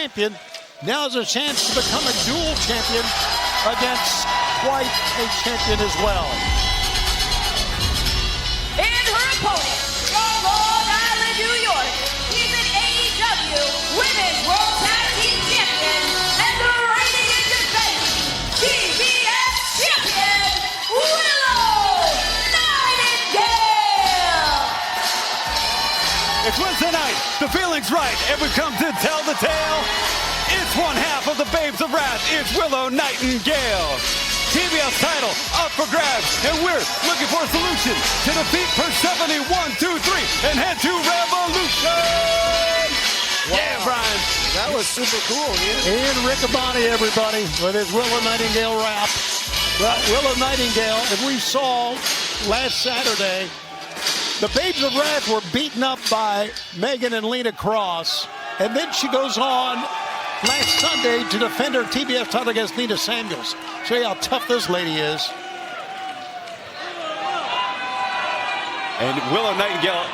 champion, now has a chance to become a dual champion against quite a champion as well. And her opponent, from Long Island, New York, he's an AEW Women's World Tag Team Champion and the reigning and defending TBS Champion, Willow Nightingale! It's Wednesday night, the feeling's right, and we come to tell the tale. It's one half of the Babes of Wrath. It's Willow Nightingale. TBS title up for grabs, and we're looking for a solution to defeat Persephone 1, 2, 3, and head to Revolution. Wow. Yeah, Bryan. That was super cool, man. And Riccaboni, everybody, with his Willow Nightingale rap. Well, Willow Nightingale, as we saw last Saturday, the Babes of Wrath were beaten up by Megan and Lena Cross, and then she goes on last Sunday to defend her TBS title against Nina Samuels. Show you how tough this lady is. And Willow Nightingale